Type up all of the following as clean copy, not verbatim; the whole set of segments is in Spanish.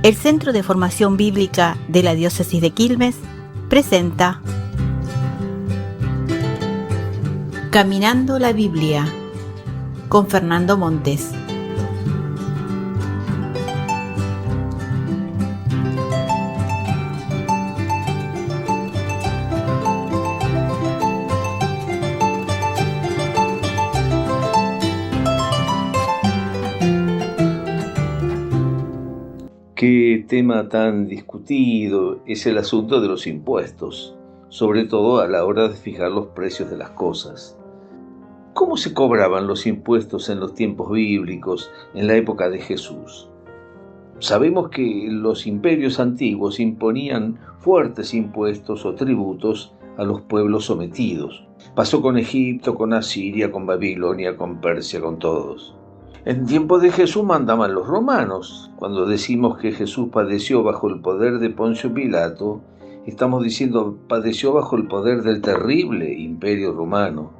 El Centro de Formación Bíblica de la Diócesis de Quilmes presenta Caminando la Biblia con Fernando Montes. Qué tema tan discutido es el asunto de los impuestos, sobre todo a la hora de fijar los precios de las cosas. ¿Cómo se cobraban los impuestos en los tiempos bíblicos, en la época de Jesús? Sabemos que los imperios antiguos imponían fuertes impuestos o tributos a los pueblos sometidos. Pasó con Egipto, con Asiria, con Babilonia, con Persia, con todos. En tiempo de Jesús mandaban los romanos. Cuando decimos que Jesús padeció bajo el poder de Poncio Pilato, estamos diciendo padeció bajo el poder del terrible imperio romano.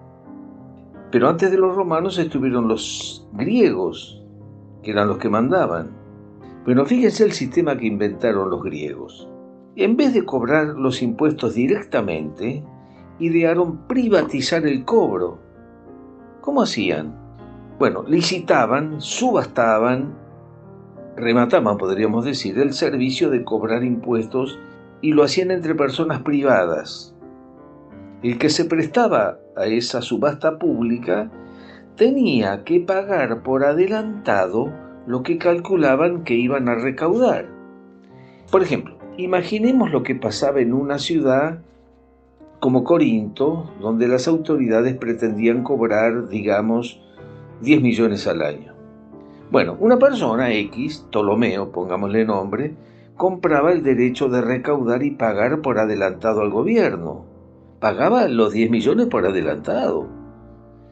Pero antes de los romanos estuvieron los griegos, que eran los que mandaban. Pero fíjense el sistema que inventaron los griegos. En vez de cobrar los impuestos directamente, idearon privatizar el cobro. ¿Cómo hacían? Bueno, licitaban, subastaban, remataban, podríamos decir, el servicio de cobrar impuestos y lo hacían entre personas privadas. El que se prestaba a esa subasta pública tenía que pagar por adelantado lo que calculaban que iban a recaudar. Por ejemplo, imaginemos lo que pasaba en una ciudad como Corinto, donde las autoridades pretendían cobrar, digamos, 10 millones al año. Bueno, una persona X, Ptolomeo, pongámosle nombre, compraba el derecho de recaudar y pagar por adelantado al gobierno. Pagaba los 10 millones por adelantado.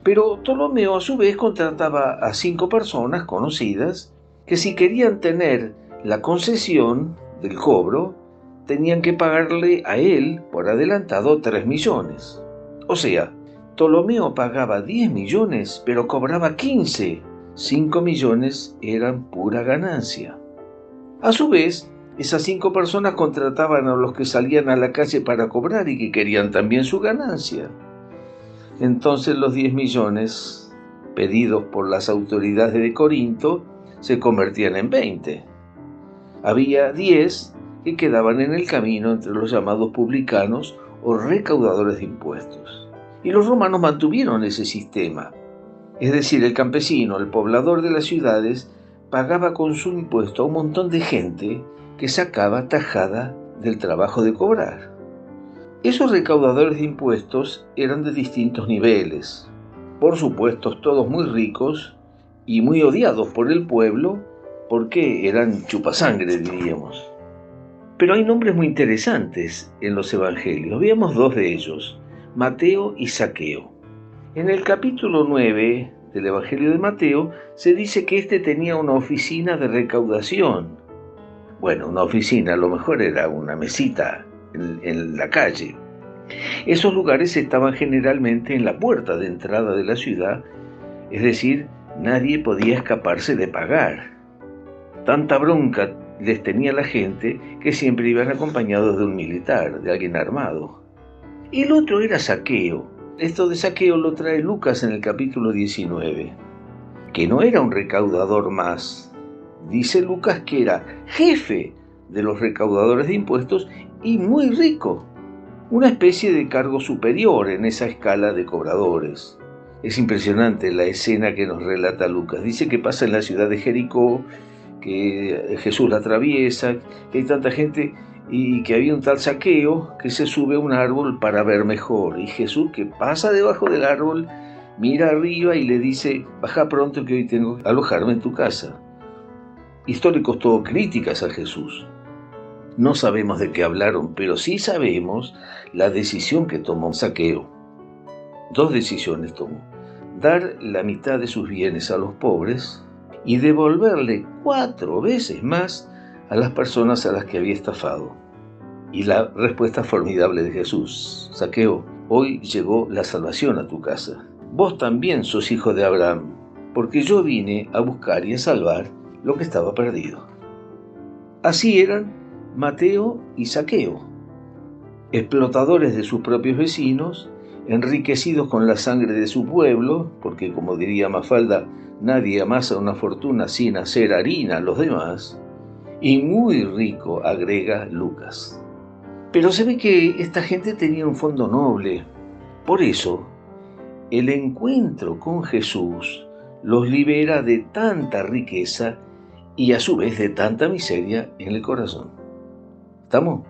Pero Ptolomeo a su vez contrataba a 5 personas conocidas que si querían tener la concesión del cobro, tenían que pagarle a él por adelantado 3 millones. O sea, Ptolomeo pagaba 10 millones, pero cobraba 15. 5 millones eran pura ganancia. A su vez, esas 5 personas contrataban a los que salían a la calle para cobrar y que querían también su ganancia. Entonces los 10 millones pedidos por las autoridades de Corinto se convertían en 20. Había 10 que quedaban en el camino entre los llamados publicanos o recaudadores de impuestos. Y los romanos mantuvieron ese sistema. Es decir, el campesino, el poblador de las ciudades, pagaba con su impuesto a un montón de gente que sacaba tajada del trabajo de cobrar. Esos recaudadores de impuestos eran de distintos niveles. Por supuesto, todos muy ricos y muy odiados por el pueblo porque eran chupasangre, diríamos. Pero hay nombres muy interesantes en los evangelios. Veamos 2 de ellos. Mateo y Zaqueo. En el capítulo 9 del Evangelio de Mateo se dice que este tenía una oficina de recaudación. Bueno, una oficina, a lo mejor era una mesita en la calle. Esos lugares estaban generalmente en la puerta de entrada de la ciudad, es decir, nadie podía escaparse de pagar. Tanta bronca les tenía la gente que siempre iban acompañados de un militar, de alguien armado. El otro era Zaqueo. Esto de Zaqueo lo trae Lucas en el capítulo 19, que no era un recaudador más. Dice Lucas que era jefe de los recaudadores de impuestos y muy rico, una especie de cargo superior en esa escala de cobradores. Es impresionante la escena que nos relata Lucas. Dice que pasa en la ciudad de Jericó, que Jesús la atraviesa, que hay tanta gente y que había un tal Zaqueo que se sube a un árbol para ver mejor. Y Jesús, que pasa debajo del árbol, mira arriba y le dice: baja pronto que hoy tengo que alojarme en tu casa. Esto le costó críticas a Jesús. No sabemos de qué hablaron, pero sí sabemos la decisión que tomó Zaqueo. 2 decisiones tomó: dar la mitad de sus bienes a los pobres y devolverle 4 veces más a las personas a las que había estafado. Y la respuesta formidable de Jesús: Zaqueo, hoy llegó la salvación a tu casa. Vos también sos hijo de Abraham, porque yo vine a buscar y a salvar lo que estaba perdido. Así eran Mateo y Zaqueo, explotadores de sus propios vecinos, enriquecidos con la sangre de su pueblo, porque como diría Mafalda, nadie amasa una fortuna sin hacer harina a los demás, y muy rico, agrega Lucas. Pero se ve que esta gente tenía un fondo noble. Por eso, el encuentro con Jesús los libera de tanta riqueza y a su vez de tanta miseria en el corazón. ¿Estamos?